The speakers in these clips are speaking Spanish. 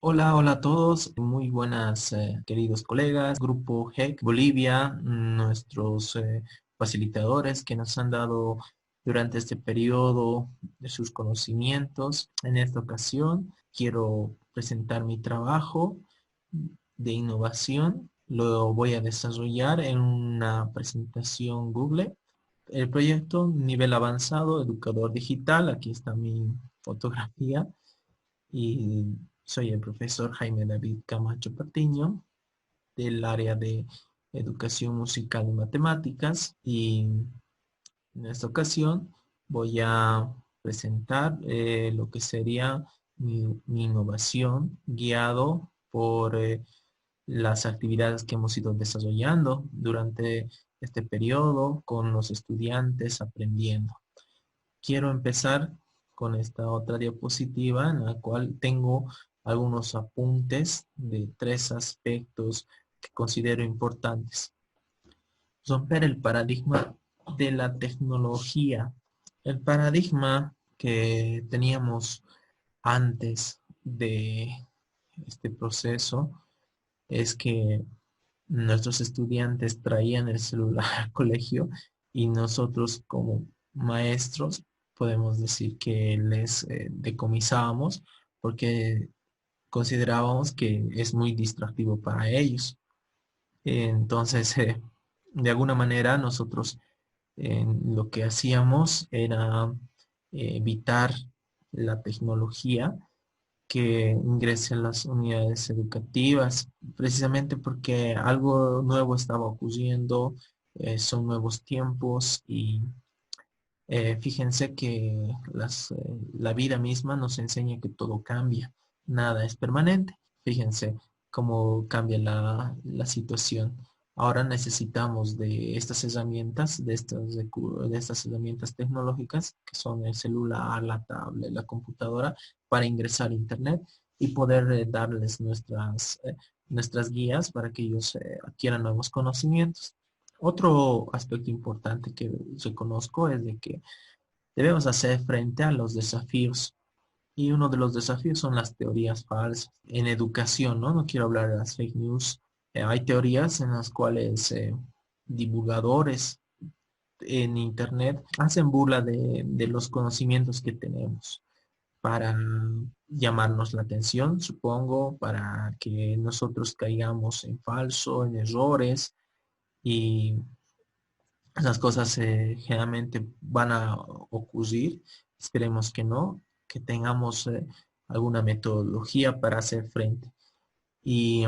Hola, hola a todos. Muy buenas, queridos colegas. Grupo GEC Bolivia, nuestros facilitadores que nos han dado durante este periodo de sus conocimientos. En esta ocasión quiero presentar mi trabajo de innovación. Lo voy a desarrollar en una presentación Google. El proyecto Nivel Avanzado Educador Digital. Aquí está mi fotografía y soy el profesor Jaime David Camacho Patiño del área de Educación Musical y Matemáticas, y en esta ocasión voy a presentar lo que sería mi innovación guiado por las actividades que hemos ido desarrollando durante este periodo con los estudiantes aprendiendo. Quiero empezar con esta otra diapositiva en la cual tengo algunos apuntes de tres aspectos que considero importantes. Romper el paradigma de la tecnología. El paradigma que teníamos antes de este proceso es que nuestros estudiantes traían el celular al colegio y nosotros como maestros podemos decir que les decomisábamos porque considerábamos que es muy distractivo para ellos. Entonces, de alguna manera nosotros lo que hacíamos era evitar la tecnología que ingrese a las unidades educativas, precisamente porque algo nuevo estaba ocurriendo, son nuevos tiempos y fíjense que la vida misma nos enseña que todo cambia, nada es permanente. Fíjense cómo cambia la situación. Ahora necesitamos de estas herramientas, de estas herramientas tecnológicas que son el celular, la tablet, la computadora, para ingresar a Internet y poder darles nuestras guías para que ellos adquieran nuevos conocimientos. Otro aspecto importante que reconozco es de que debemos hacer frente a los desafíos. Y uno de los desafíos son las teorías falsas. En educación, ¿no? No quiero hablar de las fake news. Hay teorías en las cuales divulgadores en Internet hacen burla de los conocimientos que tenemos para llamarnos la atención, supongo, para que nosotros caigamos en falso, en errores, y las cosas generalmente van a ocurrir. Esperemos que no, que tengamos alguna metodología para hacer frente. Y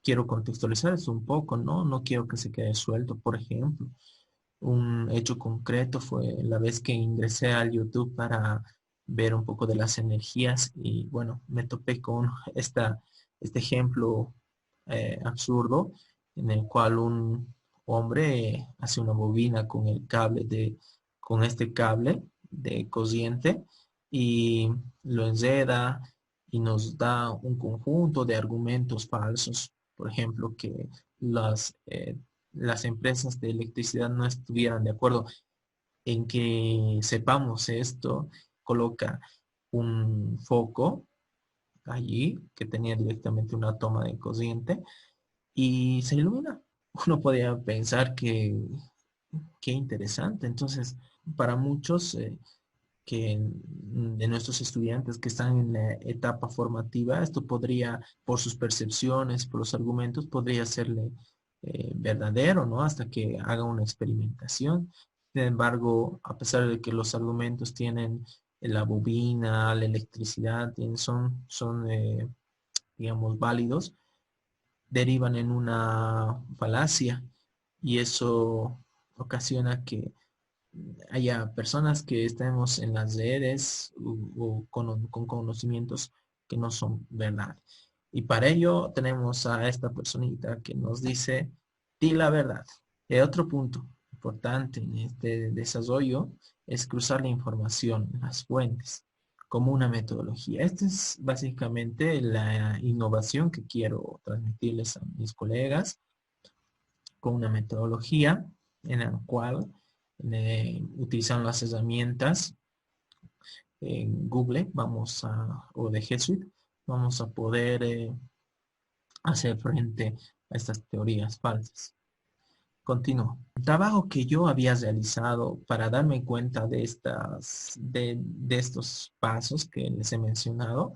quiero contextualizar esto un poco, ¿no? No quiero que se quede suelto. Por ejemplo, un hecho concreto fue la vez que ingresé al YouTube para ver un poco de las energías y bueno, me topé con este ejemplo absurdo en el cual un hombre hace una bobina con con este cable de corriente y lo enreda y nos da un conjunto de argumentos falsos. Por ejemplo, que las empresas de electricidad no estuvieran de acuerdo en que sepamos esto, coloca un foco allí que tenía directamente una toma de corriente y se ilumina. Uno podría pensar que qué interesante. Entonces, para muchos de nuestros estudiantes que están en la etapa formativa, esto podría, por sus percepciones, por los argumentos, podría serle verdadero, ¿no? Hasta que haga una experimentación. Sin embargo, a pesar de que los argumentos tienen la bobina, la electricidad, son digamos, válidos, derivan en una falacia y eso ocasiona que haya personas que estemos en las redes o con conocimientos que no son verdad. Y para ello tenemos a esta personita que nos dice, di la verdad. Otro punto importante en este desarrollo es cruzar la información, las fuentes, como una metodología. Esta es básicamente la innovación que quiero transmitirles a mis colegas con una metodología en la cual utilizan las herramientas en Google, o de G Suite, vamos a poder hacer frente a estas teorías falsas. Continúo. El trabajo que yo había realizado para darme cuenta de estos pasos que les he mencionado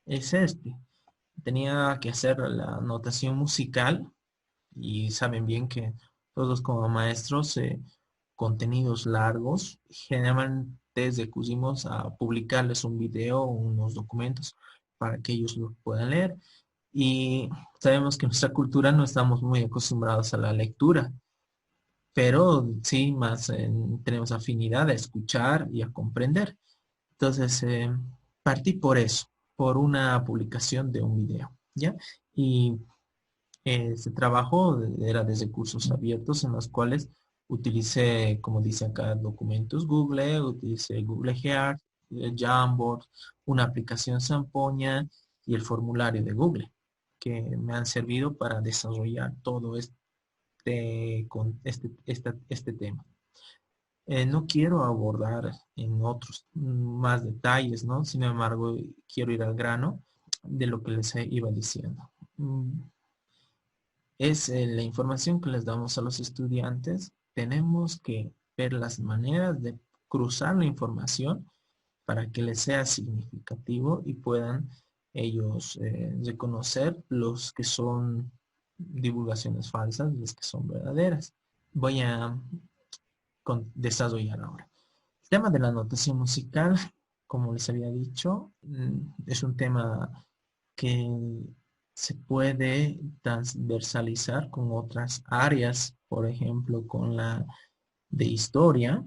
es este. Tenía que hacer la notación musical y saben bien que todos como maestros, contenidos largos, generalmente recurrimos a publicarles un video o unos documentos para que ellos lo puedan leer. Y sabemos que en nuestra cultura no estamos muy acostumbrados a la lectura, pero sí más tenemos afinidad a escuchar y a comprender. Entonces, partí por eso, por una publicación de un video, ¿ya? Y este trabajo era desde cursos abiertos en los cuales utilicé, como dice acá, documentos Google, utilicé Google Earth, Jamboard, una aplicación Sampoña y el formulario de Google, que me han servido para desarrollar todo este tema. No quiero abordar en otros más detalles, ¿no? Sin embargo, quiero ir al grano de lo que les iba diciendo. Es la información que les damos a los estudiantes. Tenemos que ver las maneras de cruzar la información para que les sea significativo y puedan ellos reconocer los que son divulgaciones falsas y los que son verdaderas. Voy a desarrollar ahora. El tema de la notación musical, como les había dicho, es un tema que se puede transversalizar con otras áreas, por ejemplo, con la de historia,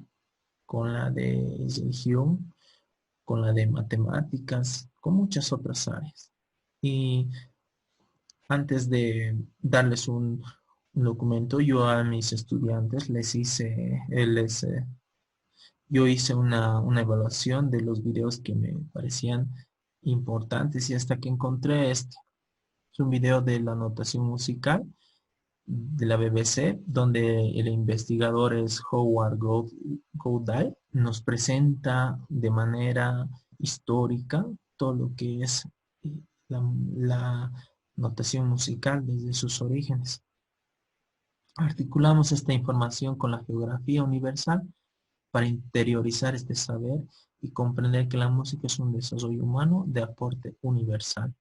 con la de religión, con la de matemáticas, con muchas otras áreas. Y antes de darles un documento, yo a mis estudiantes yo hice una evaluación de los videos que me parecían importantes y hasta que encontré este. Es un video de la notación musical de la BBC, donde el investigador es Howard Goodall. Nos presenta de manera histórica todo lo que es la notación musical desde sus orígenes. Articulamos esta información con la geografía universal para interiorizar este saber y comprender que la música es un desarrollo humano de aporte universal.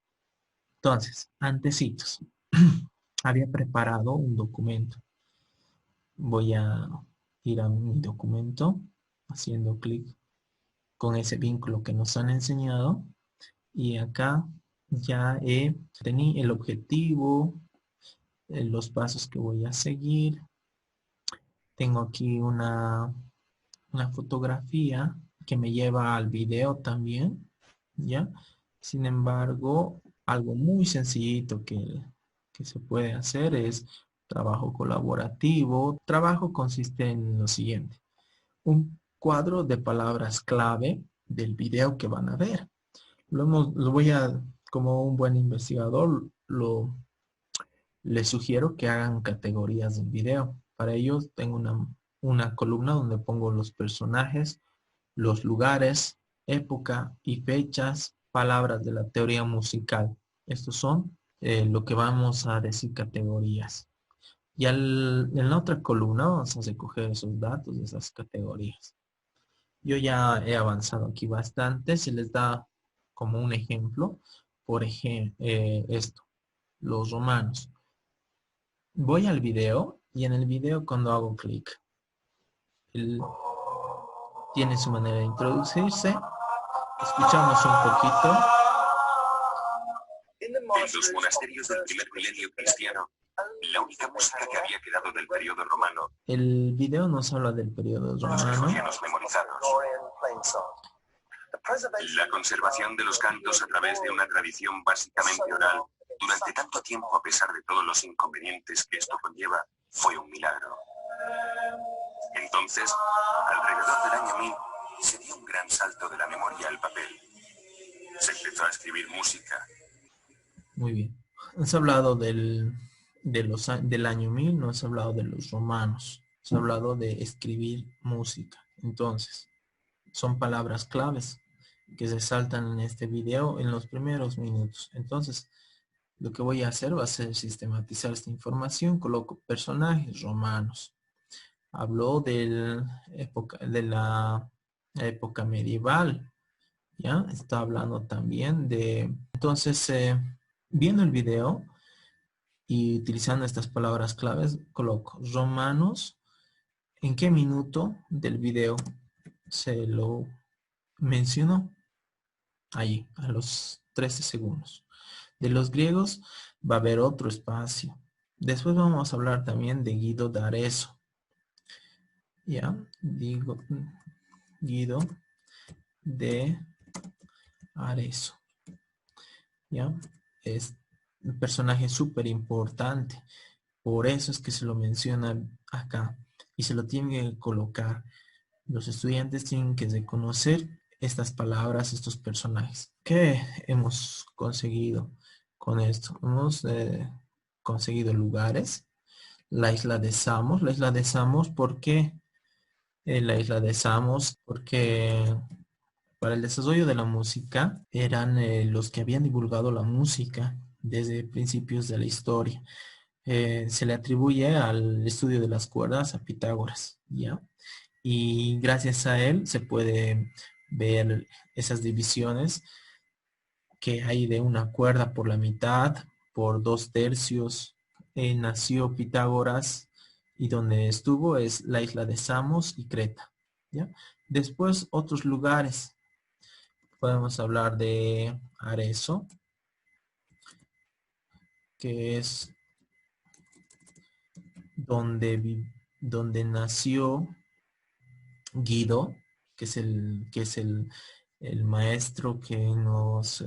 Entonces, antecitos. Había preparado un documento. Voy a ir a mi documento haciendo clic con ese vínculo que nos han enseñado y acá ya tenido el objetivo, los pasos que voy a seguir. Tengo aquí una fotografía que me lleva al video también, ¿ya? Sin embargo, algo muy sencillito que se puede hacer es trabajo colaborativo. Trabajo consiste en lo siguiente: un cuadro de palabras clave del video que van a ver. Lo voy a, como un buen investigador, les sugiero que hagan categorías del video. Para ello tengo una columna donde pongo los personajes, los lugares, época y fechas, palabras de la teoría musical. Estos son lo que vamos a decir categorías. Y en la otra columna vamos a recoger esos datos de esas categorías. Yo ya he avanzado aquí bastante. Se les da como un ejemplo. Por ejemplo, esto, los romanos. Voy al video y en el video cuando hago clic, tiene su manera de introducirse. Escuchamos un poquito. En los monasterios del primer milenio cristiano, la única música que había quedado del periodo romano. El video nos habla del periodo romano. Los gregorianos memorizados. La conservación de los cantos a través de una tradición básicamente oral durante tanto tiempo, a pesar de todos los inconvenientes que esto conlleva, fue un milagro. Entonces, alrededor del año 1000, se dio un gran salto de la memoria al papel. Se empezó a escribir música. Muy bien. Has hablado del año 1000, no has hablado de los romanos. Has hablado de escribir música. Entonces, son palabras claves. que se saltan en este video en los primeros minutos. Entonces, lo que voy a hacer va a ser sistematizar esta información. Coloco personajes romanos. Habló de la época medieval. ¿Ya? Está hablando también de... Entonces, viendo el video y utilizando estas palabras claves, coloco romanos. ¿En qué minuto del video se lo mencionó? Allí, a los 13 segundos. De los griegos va a haber otro espacio. Después vamos a hablar también de Guido de Arezzo. ¿Ya? Digo, Guido de Arezzo. ¿Ya? Es un personaje súper importante. Por eso es que se lo menciona acá. Y se lo tienen que colocar. Los estudiantes tienen que reconocer estas palabras, estos personajes. ¿Qué hemos conseguido con esto? Hemos conseguido lugares. La isla de Samos. La isla de Samos, ¿por qué? La isla de Samos, porque para el desarrollo de la música eran los que habían divulgado la música desde principios de la historia. Se le atribuye al estudio de las cuerdas a Pitágoras, ¿ya? Y gracias a él se puede ver esas divisiones que hay de una cuerda por la mitad, por 2/3. Nació Pitágoras y donde estuvo es la isla de Samos y Creta, ¿ya? Después otros lugares. Podemos hablar de Arezzo, que es donde nació Guido, que es el maestro que nos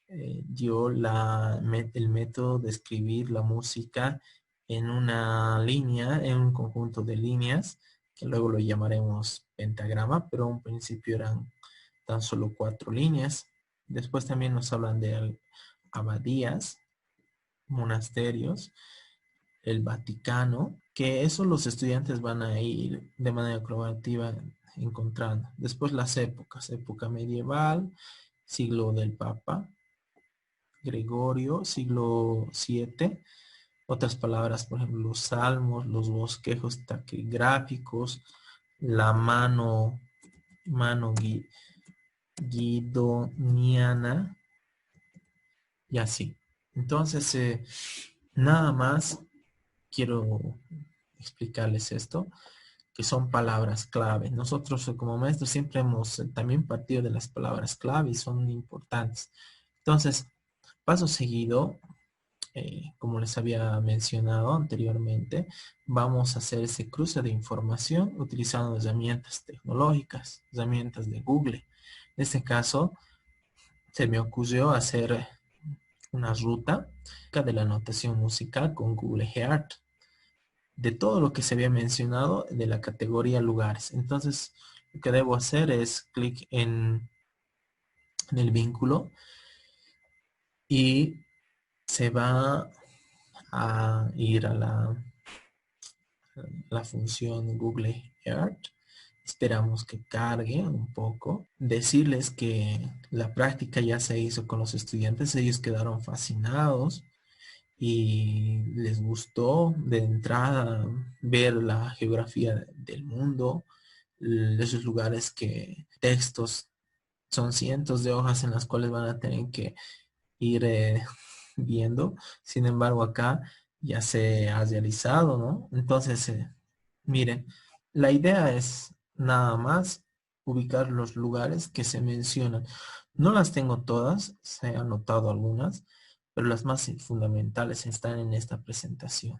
dio el método de escribir la música en una línea, en un conjunto de líneas, que luego lo llamaremos pentagrama, pero en un principio eran tan solo 4 líneas. Después también nos hablan de abadías, monasterios, el Vaticano, que eso los estudiantes van a ir de manera colaborativa encontrando. Después las épocas, época medieval, siglo del Papa Gregorio, siglo VII. Otras palabras, por ejemplo, los salmos, los bosquejos taquigráficos, la mano guidoniana y así. Entonces, nada más quiero explicarles esto, que son palabras clave. Nosotros como maestros siempre hemos también partido de las palabras clave y son importantes. Entonces, paso seguido, como les había mencionado anteriormente, vamos a hacer ese cruce de información utilizando herramientas tecnológicas, herramientas de Google. En este caso, se me ocurrió hacer una ruta de la notación musical con Google Earth, de todo lo que se había mencionado de la categoría lugares. Entonces, lo que debo hacer es clic en el vínculo y se va a ir a la función Google Earth. Esperamos que cargue un poco. Decirles que la práctica ya se hizo con los estudiantes. Ellos quedaron fascinados y les gustó de entrada ver la geografía del mundo, esos lugares que textos son cientos de hojas en las cuales van a tener que ir viendo. Sin embargo, acá ya se ha realizado, ¿no? Entonces, miren, la idea es nada más ubicar los lugares que se mencionan. No las tengo todas, se han anotado algunas, pero las más fundamentales están en esta presentación.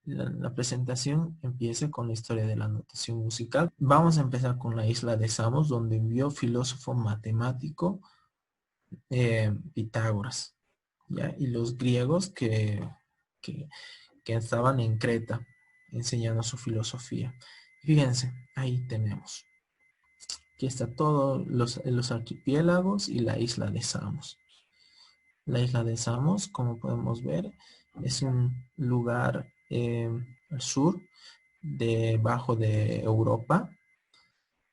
La presentación empieza con la historia de la notación musical. Vamos a empezar con la isla de Samos, donde vivió filósofo matemático Pitágoras, ¿ya? Y los griegos que, que estaban en Creta enseñando su filosofía. Fíjense, ahí tenemos. Aquí está todos los archipiélagos y la isla de Samos. La isla de Samos, como podemos ver, es un lugar al sur, debajo de Europa.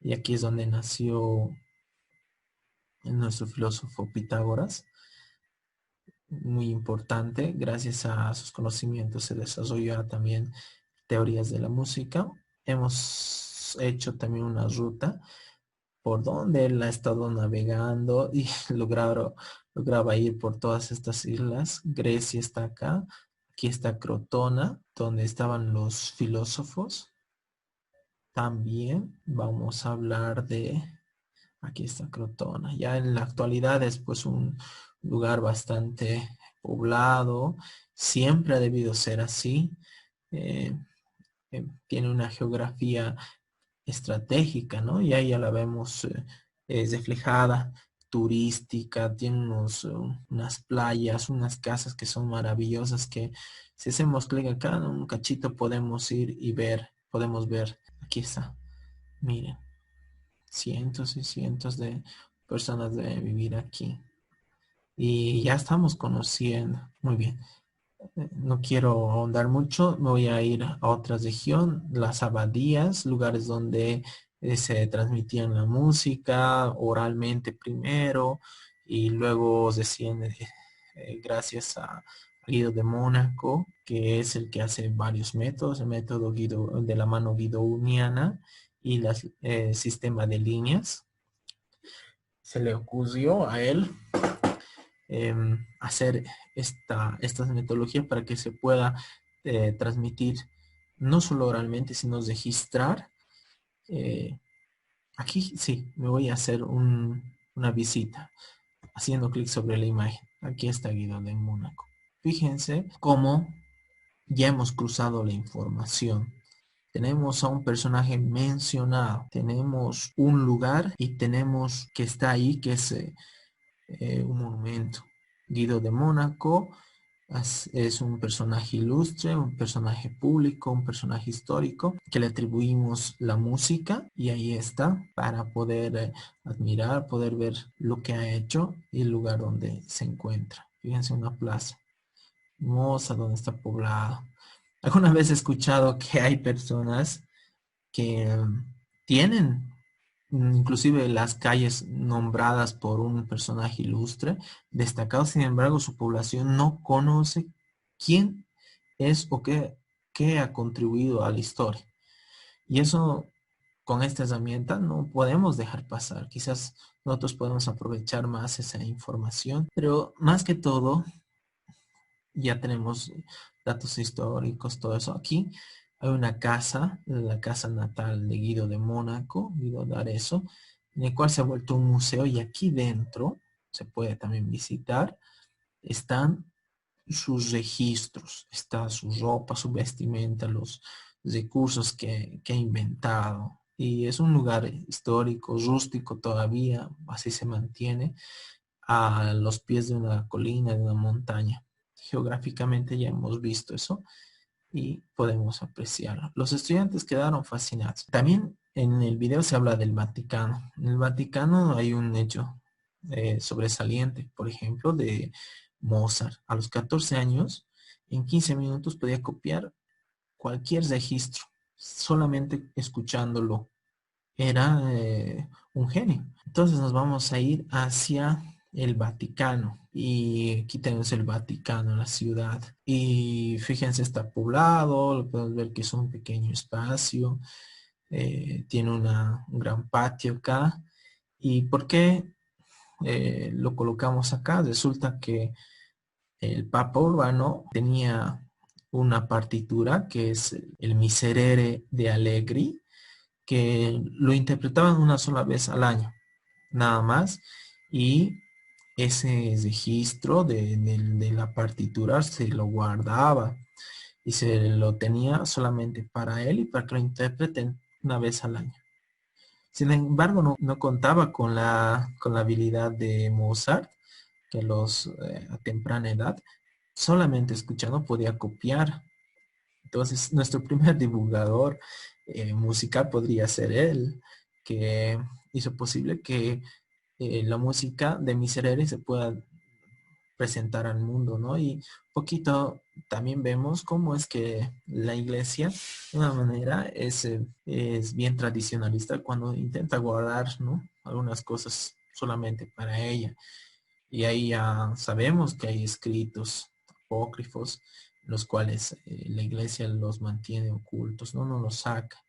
Y aquí es donde nació nuestro filósofo Pitágoras, muy importante. Gracias a sus conocimientos se desarrolló también teorías de la música. Hemos hecho también una ruta por donde él ha estado navegando y lograba ir por todas estas islas. Grecia está acá, aquí está Crotona, donde estaban los filósofos. También vamos a hablar de, aquí está Crotona. Ya en la actualidad es pues un lugar bastante poblado, siempre ha debido ser así. Eh, Tiene una geografía estratégica, ¿no? Y ahí ya la vemos reflejada, turística, tiene unas playas, unas casas que son maravillosas, que si hacemos clic acá en un cachito podemos ir y ver, podemos ver, aquí está, miren, cientos y cientos de personas deben vivir aquí. Y ya estamos conociendo, muy bien. No quiero ahondar mucho, me voy a ir a otra región, las abadías, lugares donde se transmitían la música oralmente primero y luego decían, gracias a Guido de Mónaco, que es el que hace varios métodos, el método Guido, de la mano guidoniana y el sistema de líneas. Se le ocurrió a él hacer estas metodologías para que se pueda transmitir no solo oralmente, sino registrar. eh, Aquí sí, me voy a hacer una visita haciendo clic sobre la imagen. Aquí está Guido de Mónaco. Fíjense cómo ya hemos cruzado la información. Tenemos a un personaje mencionado, tenemos un lugar y tenemos que está ahí, que es un monumento. Guido de Mónaco es un personaje ilustre, un personaje público, un personaje histórico que le atribuimos la música y ahí está para poder admirar, poder ver lo que ha hecho y el lugar donde se encuentra. Fíjense, una plaza hermosa donde está poblado. Alguna vez he escuchado que hay personas que tienen inclusive las calles nombradas por un personaje ilustre, destacado, sin embargo, su población no conoce quién es o qué ha contribuido a la historia. Y eso, con esta herramienta, no podemos dejar pasar. Quizás nosotros podemos aprovechar más esa información, pero más que todo, ya tenemos datos históricos, todo eso. Aquí hay una casa, la casa natal de Guido de Mónaco, Guido de Arezzo, en el cual se ha vuelto un museo y aquí dentro se puede también visitar. Están sus registros, está su ropa, su vestimenta, los recursos que ha inventado. Y es un lugar histórico, rústico todavía, así se mantiene, a los pies de una colina, de una montaña. Geográficamente ya hemos visto eso y podemos apreciarlo. Los estudiantes quedaron fascinados. También en el video se habla del Vaticano. En el Vaticano hay un hecho sobresaliente, por ejemplo, de Mozart. A los 14 años, en 15 minutos podía copiar cualquier registro, solamente escuchándolo. Era un genio. Entonces nos vamos a ir hacia el Vaticano. Y aquí tenemos el Vaticano, la ciudad. Y fíjense, está poblado, lo podemos ver que es un pequeño espacio. Tiene un gran patio acá. ¿Y por qué lo colocamos acá? Resulta que el Papa Urbano tenía una partitura que es el Miserere de Allegri, que lo interpretaban una sola vez al año, nada más, y ese registro de la partitura se lo guardaba y se lo tenía solamente para él y para que lo interpreten una vez al año. Sin embargo, no contaba con la habilidad de Mozart, que a temprana edad, solamente escuchando podía copiar. Entonces, nuestro primer divulgador musical podría ser él, que hizo posible que la música de Miserere se pueda presentar al mundo, ¿no? Y poquito también vemos cómo es que la iglesia, de una manera, es bien tradicionalista cuando intenta guardar, ¿no? Algunas cosas solamente para ella. Y ahí ya sabemos que hay escritos apócrifos, los cuales la iglesia los mantiene ocultos, no los saca.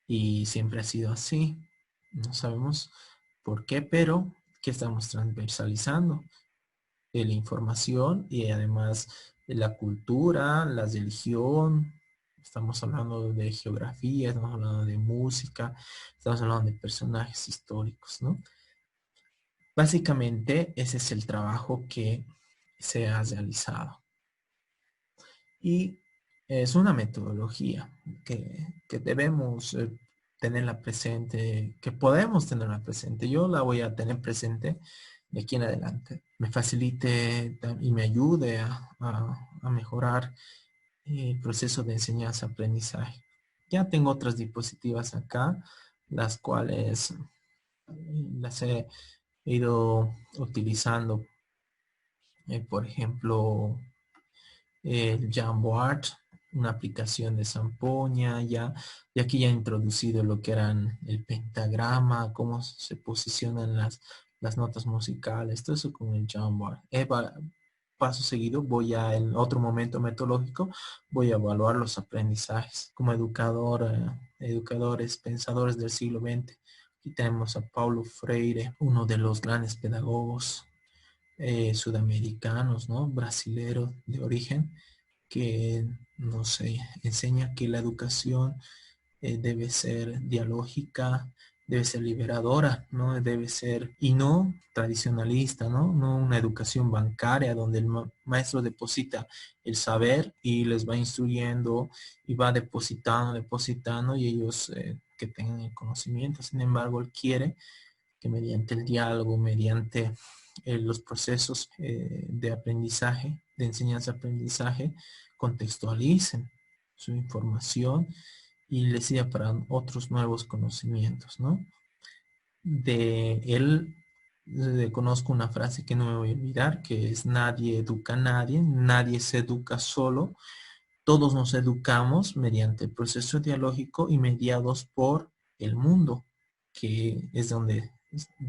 Y siempre ha sido así. No sabemos por qué, pero que estamos transversalizando la información y además de la cultura, la religión. Estamos hablando de geografía, estamos hablando de música, estamos hablando de personajes históricos, ¿no? Básicamente ese es el trabajo que se ha realizado. Y es una metodología que debemos tenerla presente, que podemos tenerla presente. Yo la voy a tener presente de aquí en adelante. Me facilite y me ayude a mejorar el proceso de enseñanza-aprendizaje. Ya tengo otras diapositivas acá, las cuales las he ido utilizando, por ejemplo, el Jamboard, una aplicación de Sampoña, y aquí ya he introducido lo que eran el pentagrama, cómo se posicionan las notas musicales, todo eso con el Jamboard. Paso seguido voy a, en otro momento metodológico, voy a evaluar los aprendizajes como educadores, pensadores del siglo XX. Aquí tenemos a Paulo Freire, uno de los grandes pedagogos sudamericanos, ¿no? Brasileros de origen, que nos enseña que la educación debe ser dialógica, debe ser liberadora, ¿no? Debe ser, y no tradicionalista, ¿no? No una educación bancaria donde el maestro deposita el saber y les va instruyendo y va depositando y ellos que tengan el conocimiento. Sin embargo, él quiere que mediante el diálogo, mediante los procesos de aprendizaje, de enseñanza-aprendizaje, contextualicen su información y les sirva para otros nuevos conocimientos, ¿no? De él conozco una frase que no me voy a olvidar, que es: nadie educa a nadie, nadie se educa solo, todos nos educamos mediante el proceso dialógico y mediados por el mundo, que es donde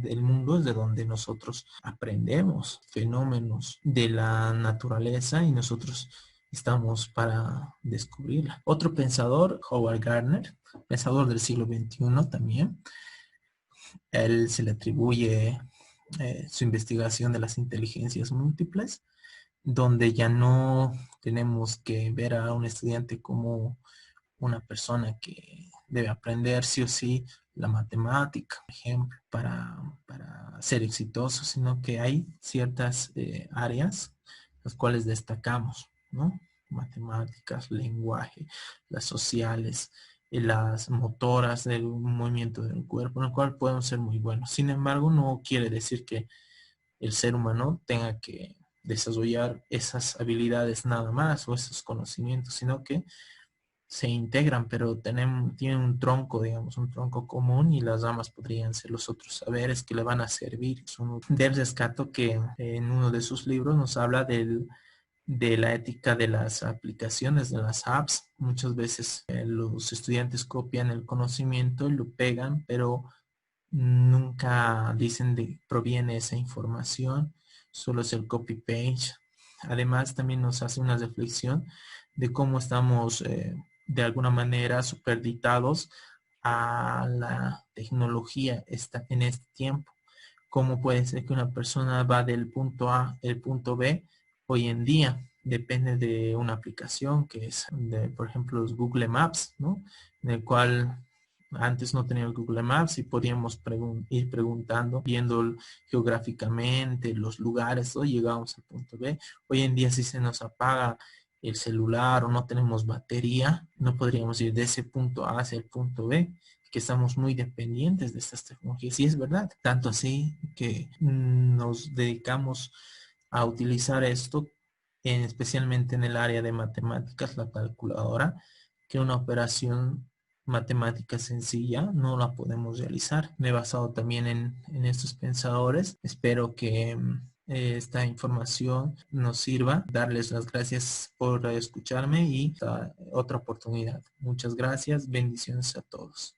el mundo es de donde nosotros aprendemos fenómenos de la naturaleza y nosotros estamos para descubrirla. Otro pensador, Howard Gardner, pensador del siglo XXI también, él se le atribuye su investigación de las inteligencias múltiples, donde ya no tenemos que ver a un estudiante como una persona que debe aprender sí o sí la matemática, por ejemplo, para ser exitoso, sino que hay ciertas áreas las cuales destacamos, ¿no? Matemáticas, lenguaje, las sociales, las motoras del movimiento del cuerpo, en el cual podemos ser muy buenos. Sin embargo, no quiere decir que el ser humano tenga que desarrollar esas habilidades nada más o esos conocimientos, sino que se integran, pero tienen un tronco, digamos, un tronco común y las ramas podrían ser los otros saberes que le van a servir. Del rescato que en uno de sus libros nos habla de la ética de las aplicaciones, de las apps. Muchas veces los estudiantes copian el conocimiento y lo pegan, pero nunca dicen de proviene esa información, solo es el copy-paste. Además, también nos hace una reflexión de cómo estamos de alguna manera superditados a la tecnología en este tiempo. ¿Cómo puede ser que una persona va del punto A al punto B hoy en día? Depende de una aplicación que es, por ejemplo, los Google Maps, ¿no? En el cual antes no tenía Google Maps y podíamos ir preguntando, viendo geográficamente los lugares, o llegamos al punto B. Hoy en día si se nos apaga el celular o no tenemos batería, no podríamos ir de ese punto A hacia el punto B, que estamos muy dependientes de estas tecnologías. Y es verdad, tanto así que nos dedicamos a utilizar esto, especialmente en el área de matemáticas, la calculadora, que una operación matemática sencilla no la podemos realizar. Me he basado también en estos pensadores. Espero que esta información nos sirva. Darles las gracias por escucharme y otra oportunidad. Muchas gracias. Bendiciones a todos.